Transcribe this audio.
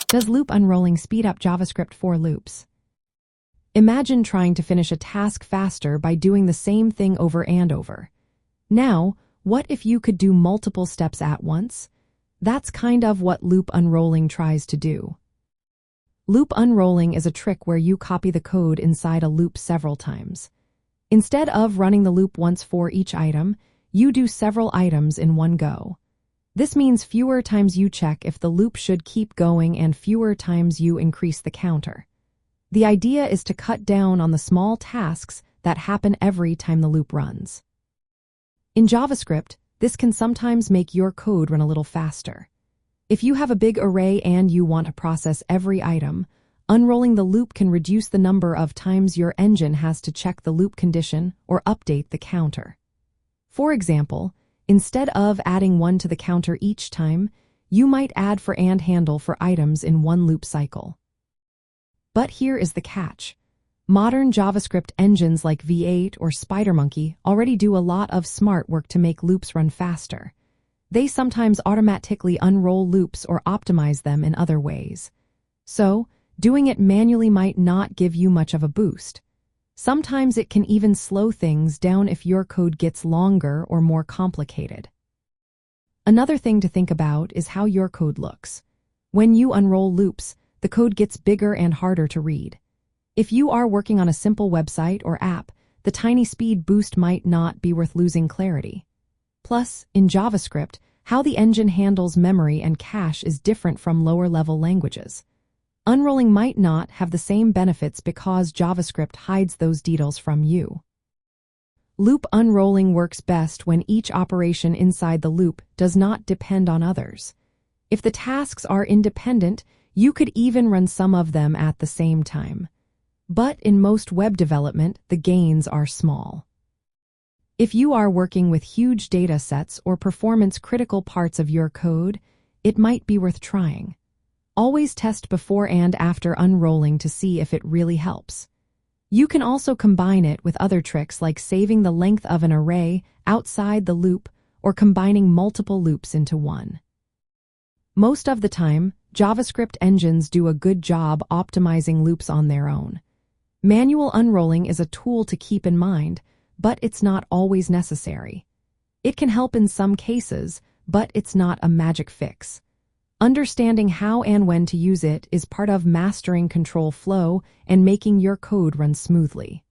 Does loop unrolling speed up JavaScript for loops? Imagine trying to finish a task faster by doing the same thing over and over. Now, what if you could do multiple steps at once? That's kind of what loop unrolling tries to do. Loop unrolling is a trick where you copy the code inside a loop several times. Instead of running the loop once for each item, you do several items in one go. This means fewer times you check if the loop should keep going and fewer times you increase the counter. The idea is to cut down on the small tasks that happen every time the loop runs. In JavaScript, this can sometimes make your code run a little faster. If you have a big array and you want to process every item, unrolling the loop can reduce the number of times your engine has to check the loop condition or update the counter. For example, instead of adding 1 to the counter each time, you might add for and handle for items in one loop cycle. But here is the catch. Modern JavaScript engines like V8 or SpiderMonkey already do a lot of smart work to make loops run faster. They sometimes automatically unroll loops or optimize them in other ways. So, doing it manually might not give you much of a boost. Sometimes it can even slow things down if your code gets longer or more complicated. Another thing to think about is how your code looks. When you unroll loops, the code gets bigger and harder to read. If you are working on a simple website or app, the tiny speed boost might not be worth losing clarity. Plus, in JavaScript, how the engine handles memory and cache is different from lower-level languages. Unrolling might not have the same benefits because JavaScript hides those details from you. Loop unrolling works best when each operation inside the loop does not depend on others. If the tasks are independent, you could even run some of them at the same time. But in most web development, the gains are small. If you are working with huge data sets or performance-critical parts of your code, it might be worth trying. Always test before and after unrolling to see if it really helps. You can also combine it with other tricks like saving the length of an array outside the loop or combining multiple loops into one. Most of the time, JavaScript engines do a good job optimizing loops on their own. Manual unrolling is a tool to keep in mind, but it's not always necessary. It can help in some cases, but it's not a magic fix. Understanding how and when to use it is part of mastering control flow and making your code run smoothly.